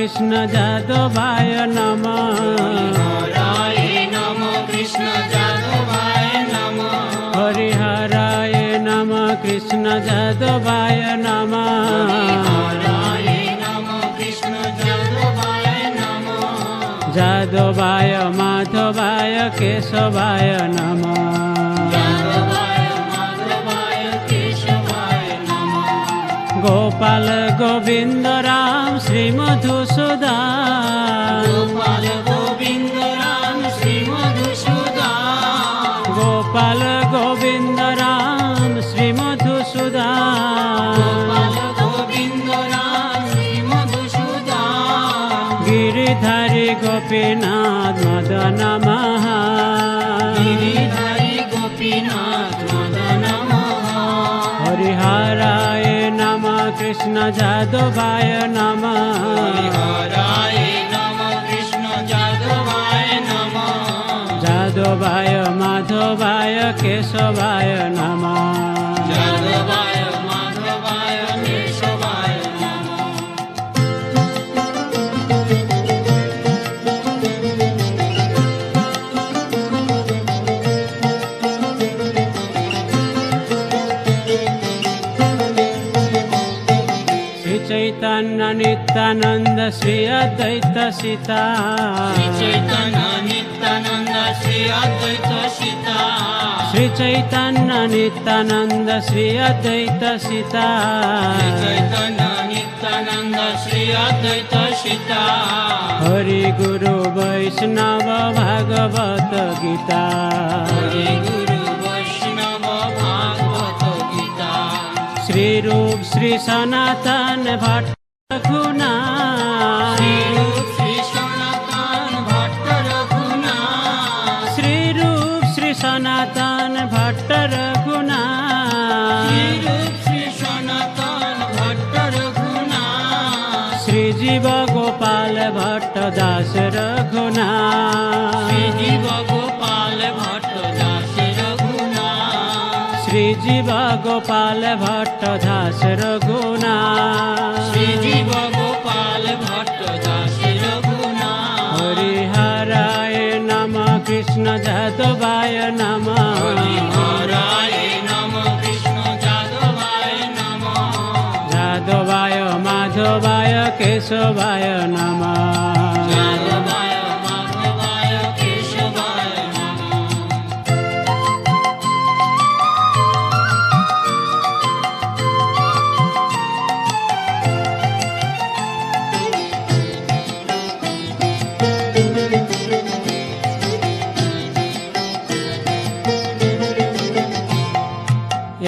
কৃষ্ণ যাদবায় নমঃ। হরিহরায় নমঃ কৃষ্ণ যাদবায় নমঃ। হরিহরায় নমঃ কৃষ্ণ যাদবায় নমঃ। হরিহরায় নমঃ কৃষ্ণ যাদবায় নমঃ। যাদবায় মাধবায় কেশবায় নমঃ। যাদবায় মাধবায় কেশবায় নমঃ। গোপাল গোবিন্দ রাম শ্রী মধুসূদন। গোপাল গোবিন্দ রাম শ্রী মধুসূদন। গোপাল গোবিন্দ রাম শ্রী মধুসূদন। গোপাল গোবিন্দ রাম শ্রী মধুসূদন। গিরিধারী গোপীনাথ মদন মহা। গিরিধারী গোপীনাথ মদন মোহন। হরিহরায় নমঃ কৃষ্ণ যাদবায় নমঃ। হরিহরায় নমঃ কৃষ্ণ যাদবায় নমঃ। যাদবায় মাধবায় কেশবায় নমঃ। যাদবায় মাধবায় কেশবায় নমঃ। শ্রী চৈতন্য নিত্যানন্দ শ্রী অদ্বৈত সীতা। শ্রী চৈতন্য নিত্যানন্দ শ্রী অদ্বৈত সীতা। শ্রী চৈতন্য নিত্যানন্দ শ্রী অদ্বৈত সীতা। শ্রী চৈতন্য নিত্যানন্দ শ্রী অদ্বৈত সীতা। হরি গুরু বৈষ্ণব ভাগবত গীতা। হরি গুরু বৈষ্ণব ভাগবত গীতা। শ্রী রূপ শ্রী সনাতন ভট্ট রঘুনাথ। শ্রী রূপ শ্রী সনাতন ভট্ট রঘুনাথ। শ্রী রূপ শ্রী সনাতন ভট্ট রঘুনাথ। শ্রী রূপ শ্রী সনাতন ভট্ট রঘুনাথ। শ্রী জীব গোপাল ভট্ট দাস রঘুনাথ। শ্রী জীব গোপাল ভট্ট দাস রঘুনাথ। শ্রী জীব গোপাল ভট্ট দাস রঘুনাথ। শ্রী জীব গোপাল ভট্ট দাস রঘুনাথ। হরিহরায় নমঃ কৃষ্ণ যাদবায় নমঃ। হরিহরায় নমঃ কৃষ্ণ যাদবায় নমঃ। যাদবায় মাধবায় কেশবায় নমঃ। যাদবায় মাধবায় কেশবায় নমঃ।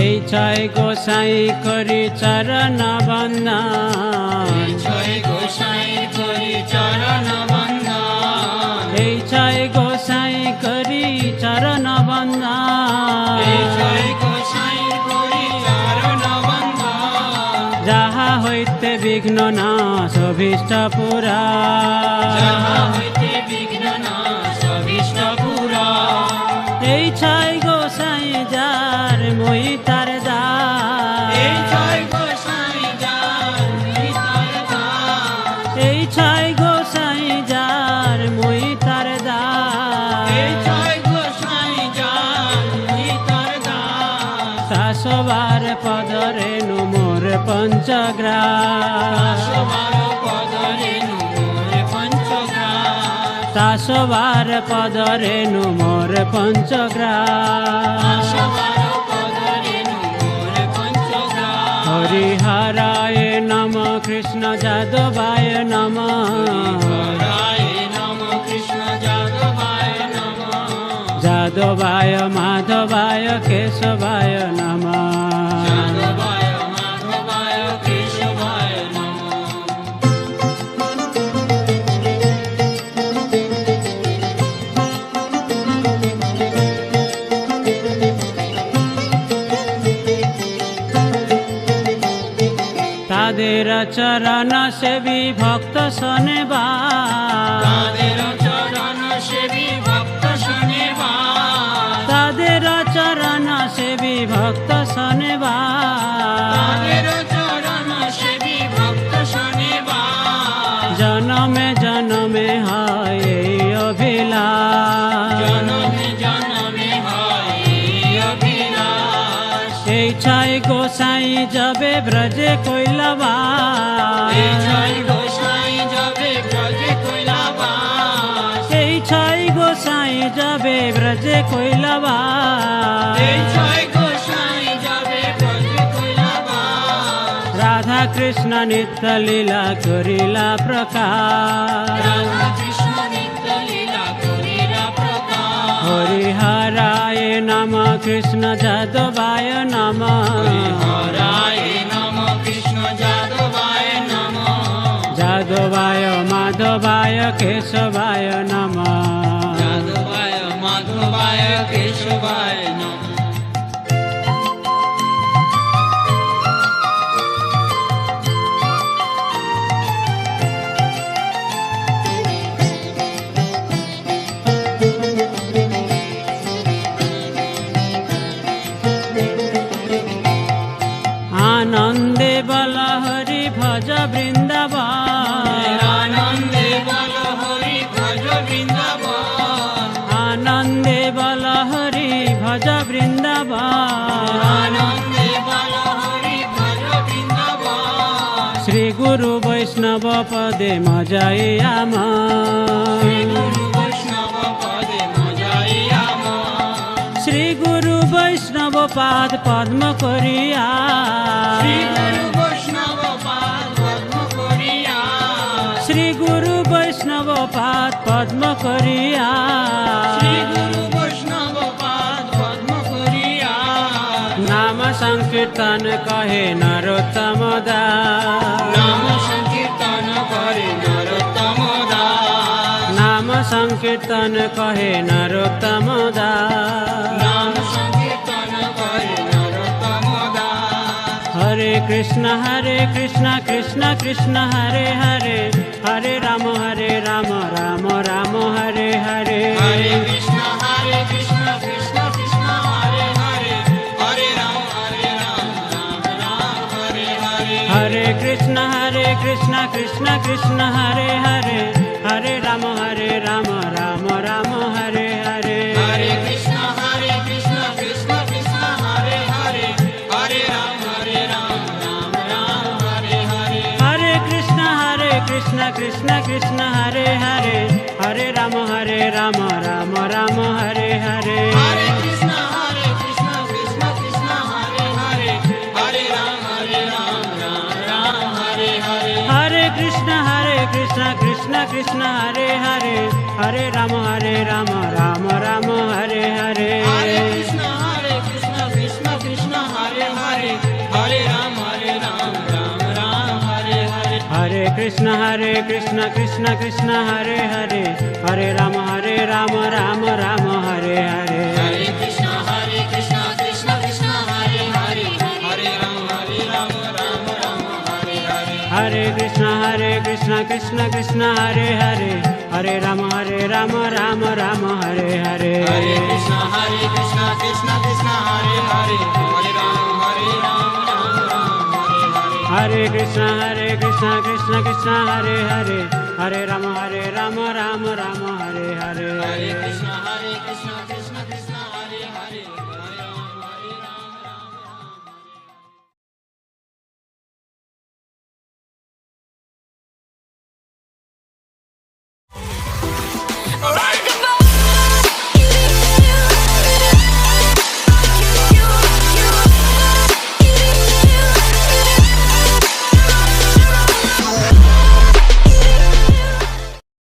এই ছয় গোসাই করি চরণ বন্দন। জয় গোসাই করি চরণ বন্দন। এই ছয় গোসাই করি চরণ বন্দন। জয় গোসাই করি চরণ বন্দন। যাহা হইতে বিঘ্ন নাশ অভীষ্ট পুরা। যাহা হইতে বিঘ্ন নাশ অভীষ্ট পুরা। এই ছয় গোসাই যার মই তার দাস। এই জয় গোসাই যার নিতার দাস। এই ছয় গোসাই যার মই তার দাস। এই জয় গোসাই যার নিতার দাস। শাসবার পদরে মোর পঞ্চগ্রাস। দাসবার পদরে মোর পঞ্চগ্রাস। শাসবার পদরে মোর পঞ্চগ্রাস। দাসবার পদরে মোর পঞ্চগ্রাস। হরিহরায় নমঃ কৃষ্ণ যাদবায় নমঃ। হরিহরায় নমঃ কৃষ্ণ যাদবায় নমঃ। যাদবায় মাধবায় কেশবায় নমঃ। যাদবায় মাধবায় কেশবায় নমঃ। তাদের চরণ সেবী ভক্ত শোনেবা। তাদের চরণ সেবী ভক্ত শোনেবা। তাদের চরণ সেবী ভক্ত শোনেবা। তাদের চরণ সেবী ভক্ত শোনেবা। জন হয় এই অভিলাষ, জনমে জনমে হয় এই অভিলাষ। এই ছাই গোসাই যাবে ব্রজে কৈলাবাস, এই ছয় গোসাই যাবে ব্রজে কৈলাবাস। এই ছাই গোসাই যাবে ব্রজে কৈলাবাস। এই ছয় গোসাই যাবে ব্রজে কৈলাবাস। রাধা কৃষ্ণ নিত্য লীলা করিলা প্রকাশ, রাধা কৃষ্ণ নিত্য লীলা করিলা প্রকাশ। হরিহরায় নম কৃষ্ণ যাদবায় নম, হরায় নম কৃষ্ণ যাদবায় নম। যাদবায় মাধবায় কেশবায় নম। যাদবায় মাধবায় কেশবায় নম। আনন্দে বল হরি ভজ বৃন্দাবন, আনন্দে বল হরি ভজ বৃন্দাবন। আনন্দে বল হরি ভজ বৃন্দাবন। আনন্দে বল হরি ভজ বৃন্দাবন। শ্রী গুরু বৈষ্ণব পদে মজাই আম, গুরু বৈষ্ণব পদে মজাই আমার। শ্রী গুরু বৈষ্ণব পাদ পদ্ম করিয়া, শ্রী গুরু বৈষ্ণব পাদ পদ্ম করিয়া। শ্রী গুরু বৈষ্ণব পাদ পদ্ম করিয়া। শ্রী গুরু বৈষ্ণব পাদ পদ্ম করিয়া। নাম সংকীর্তন কহে নরোত্তম দাস, নাম সংকীর্তন করে নরোত্তম দাস। নাম সংকীর্তন কহে নরোত্তম দাস। নাম সংকীর্তন করে নরোত্তম দাস। হরে কৃষ্ণ কৃষ্ণ কৃষ্ণ হরে হরে, হরে রাম রাম রাম হরে হরে। হরে কৃষ্ণ কৃষ্ণ কৃষ্ণ হরে হরে, হরে রাম রাম রাম হরে হরে। হরে কৃষ্ণ কৃষ্ণ কৃষ্ণ হরে হরে, হরে রাম রাম রাম হরে হরে। হরে কৃষ্ণ কৃষ্ণ কৃষ্ণ হরে হরে, হরে রাম রাম রাম হরে হরে। হরে কৃষ্ণ কৃষ্ণ কৃষ্ণ হরে হরে, হরে রাম রাম রাম হরে হরে। হরে কৃষ্ণ কৃষ্ণ কৃষ্ণ হরে হরে, হরে রাম রাম হরে হরে। হরে কৃষ্ণ কৃষ্ণ কৃষ্ণ হরে হরে, হরে রাম রাম রাম হরে হরে। হরে কৃষ্ণ কৃষ্ণ কৃষ্ণ হরে হরে, হরে রাম রাম হরে হরে। হরে কৃষ্ণ কৃষ্ণ কৃষ্ণ হরে হরে, হরে রাম রাম রাম হরে হরে। হরে কৃষ্ণ কৃষ্ণ কৃষ্ণ হরে হরে, হরে রাম রাম হরে হরে। হরে কৃষ্ণ কৃষ্ণ কৃষ্ণ হরে হরে, হরে রাম রাম রাম হরে হরে। হরে কৃষ্ণ কৃষ্ণ কৃষ্ণ হরে হরে, হরে রাম রাম হরে হরে। হরে কৃষ্ণ কৃষ্ণ কৃষ্ণ হরে হরে, হরে রাম রাম রাম হরে হরে। হরে কৃষ্ণ কৃষ্ণ কৃষ্ণ হরে